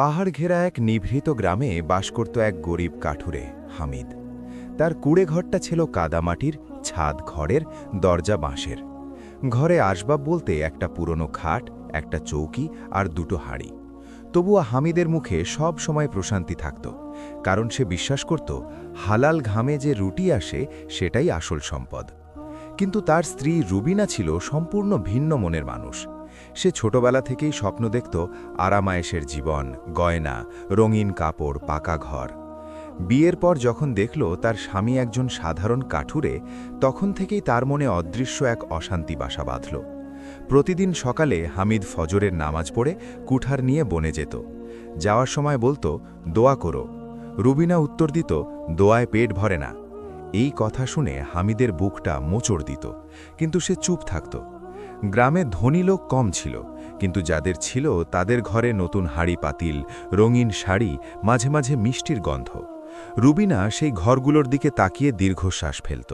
পাহাড় ঘেরা এক নিভৃত গ্রামে বাস করত এক গরিব কাঠুরে হামিদ। তার কুড়ে ঘরটা ছিল কাদামাটির, ছাদ ঘরের, দরজা বাঁশের। ঘরে আসবাব বলতে একটা পুরনো খাট, একটা চৌকি আর দুটো হাঁড়ি। তবুও হামিদের মুখে সব সময় প্রশান্তি থাকত, কারণ সে বিশ্বাস করত হালাল ঘামে যে রুটি আসে সেটাই আসল সম্পদ। কিন্তু তার স্ত্রী রুবিনা ছিল সম্পূর্ণ ভিন্ন মনের মানুষ। সে ছোটবেলা থেকেই স্বপ্ন দেখত আরামায়েশের জীবন, গয়না, রঙিন কাপড়, পাকা ঘর। বিয়ের পর যখন দেখল তার স্বামী একজন সাধারণ কাঠুরে, তখন থেকেই তার মনে অদৃশ্য এক অশান্তি বাসা বাঁধল। প্রতিদিন সকালে হামিদ ফজরের নামাজ পড়ে কুঠার নিয়ে বনে যেত। যাওয়ার সময় বলতো, দোয়া করো। রুবিনা উত্তর দিত, দোয়ায় পেট ভরে না। এই কথা শুনে হামিদের বুকটা মোচড় দিত, কিন্তু সে চুপ থাকত। গ্রামে ধনী লোক কম ছিল, কিন্তু যাদের ছিল তাদের ঘরে নতুন হাঁড়ি পাতিল, রঙিন শাড়ি, মাঝে মাঝে মিষ্টির গন্ধ। রুবিনা সেই ঘরগুলোর দিকে তাকিয়ে দীর্ঘশ্বাস ফেলত।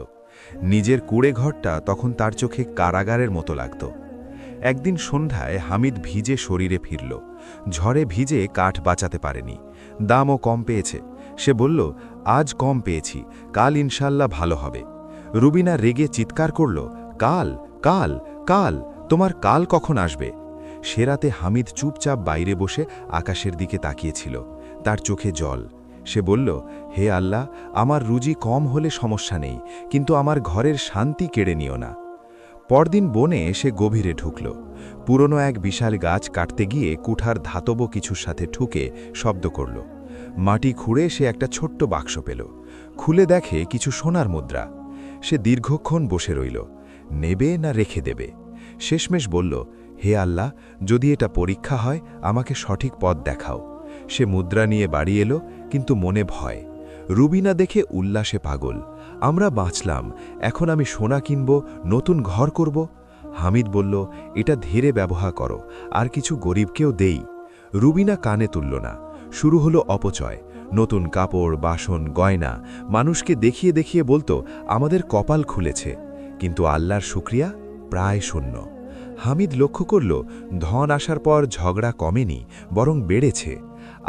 নিজের কুড়ে ঘরটা তখন তার চোখে কারাগারের মতো লাগত। একদিন সন্ধ্যায় হামিদ ভিজে শরীরে ফিরল। ঝড়ে ভিজে কাঠ বাঁচাতে পারেনি, দামও কম পেয়েছে। সে বলল, আজ কম পেয়েছি, কাল ইনশাল্লাহ ভালো হবে। রুবিনা রেগে চিৎকার করল, কাল কাল কাল, তোমার কাল কখন আসবে? সে রাতে হামিদ চুপচাপ বাইরে বসে আকাশের দিকে তাকিয়েছিল, তার চোখে জল। সে বলল, হে আল্লাহ, আমার রুজি কম হলে সমস্যা নেই, কিন্তু আমার ঘরের শান্তি কেড়ে নিও না। পরদিন বনে সে গভীরে ঢুকল। পুরনো এক বিশাল গাছ কাটতে গিয়ে কুঠার ধাতব কিছুর সাথে ঠুকে শব্দ করল। মাটি খুঁড়ে সে একটা ছোট্ট বাক্স পেল। খুলে দেখে কিছু সোনার মুদ্রা। সে দীর্ঘক্ষণ বসে রইল, নেবে না রেখে দেবে। শেষমেশ বলল, হে আল্লাহ, যদি এটা পরীক্ষা হয় আমাকে সঠিক পথ দেখাও। সে মুদ্রা নিয়ে বাড়ি এলো, কিন্তু মনে ভয়। রুবিনা দেখে উল্লাসে পাগল, আমরা বাঁচলাম, এখন আমি সোনা কিনব, নতুন ঘর করব। হামিদ বলল, এটা ধীরে ব্যবহার করো, আর কিছু গরিবকেও দেই। রুবিনা কানে তুলল না। শুরু হলো অপচয়। নতুন কাপড়, বাসন, গয়না। মানুষকে দেখিয়ে দেখিয়ে বলতো, আমাদের কপাল খুলেছে। কিন্তু আল্লাহর শুকরিয়া প্রায় শূন্য। হামিদ লক্ষ্য করল, ধন আসার পর ঝগড়া কমেনি, বরং বেড়েছে।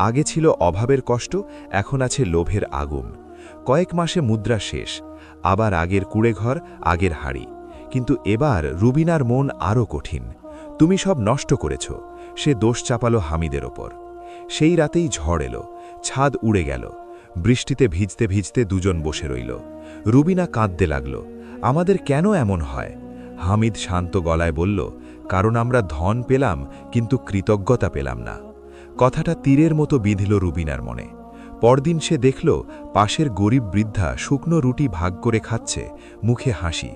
আগে ছিল অভাবের কষ্ট, এখন আছে লোভের আগুন। কয়েক মাসে মুদ্রা শেষ, আবার আগের কুড়েঘর, আগের হাড়ি। কিন্তু এবার রুবিনার মন আরও কঠিন। তুমি সব নষ্ট করেছ, সে দোষ চাপালো হামিদের ওপর। সেই রাতেই ঝড় এলো, ছাদ উড়ে গেল। বৃষ্টিতে ভিজতে ভিজতে দুজন বসে রইল। রুবিনা কাঁদতে লাগল, আমাদের কেন এমন হয়? হামিদ শান্ত গলায় বলল, কারণ আমরা ধন পেলাম, কিন্তু কৃতজ্ঞতা পেলাম না। কথাটা তীরের মতো বিঁধল রুবিনার মনে। পরদিন সে দেখল পাশের গরিব বৃদ্ধা শুকনো রুটি ভাগ করে খাচ্ছে, মুখে হাসি,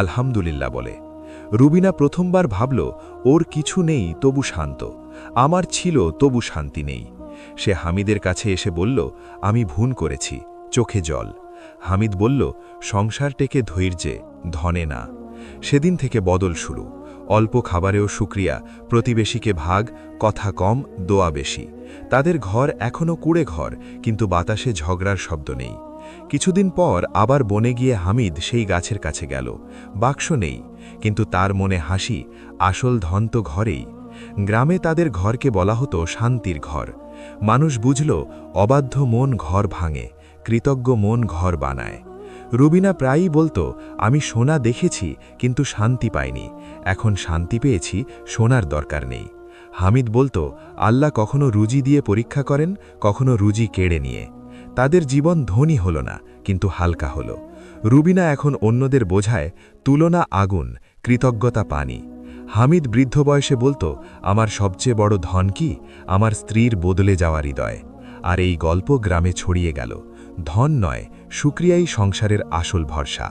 আলহামদুলিল্লাহ বলে। রুবিনা প্রথমবার ভাবল, ওর কিছু নেই তবু শান্ত, আমার ছিল তবু শান্তি নেই। সে হামিদের কাছে এসে বলল, আমি ভুল করেছি, চোখে জল। হামিদ বলল, সংসার টেকে ধৈর্যে, ধনে না। সেদিন থেকে বদল শুরু। অল্প খাবারেও শুকরিয়া, প্রতিবেশীকে ভাগ, কথা কম, দোয়া বেশি। তাদের ঘর এখনও কুড়ে ঘর, কিন্তু বাতাসে ঝগড়ার শব্দ নেই। কিছুদিন পর আবার বনে গিয়ে হামিদ সেই গাছের কাছে গেল। বাক্স নেই, কিন্তু তার মনে হাসি, আসল ধন তো ঘরেই। গ্রামে তাদের ঘরকে বলা হতো শান্তির ঘর। মানুষ বুঝল, অবাধ্য মন ঘর ভাঙে, কৃতজ্ঞ মন ঘর বানায়। রুবিনা প্রায়ই বলতো, আমি সোনা দেখেছি কিন্তু শান্তি পাইনি, এখন শান্তি পেয়েছি, সোনার দরকার নেই। হামিদ বলতো, আল্লাহ কখনো রুজি দিয়ে পরীক্ষা করেন, কখনো রুজি কেড়ে নিয়ে। তাদের জীবন ধনী হলো না, কিন্তু হালকা হলো। রুবিনা এখন অন্যদের বোঝায়, তুলনা আগুন, কৃতজ্ঞতা পানি। হামিদ বৃদ্ধ বয়সে বলতো, আমার সবচেয়ে বড় ধন কি? আমার স্ত্রীর বদলে যাওয়া হৃদয়। আর এই গল্প গ্রামে ছড়িয়ে গেল। ধন নয়, শুকরিয়াই সংসারের আসল ভরসা।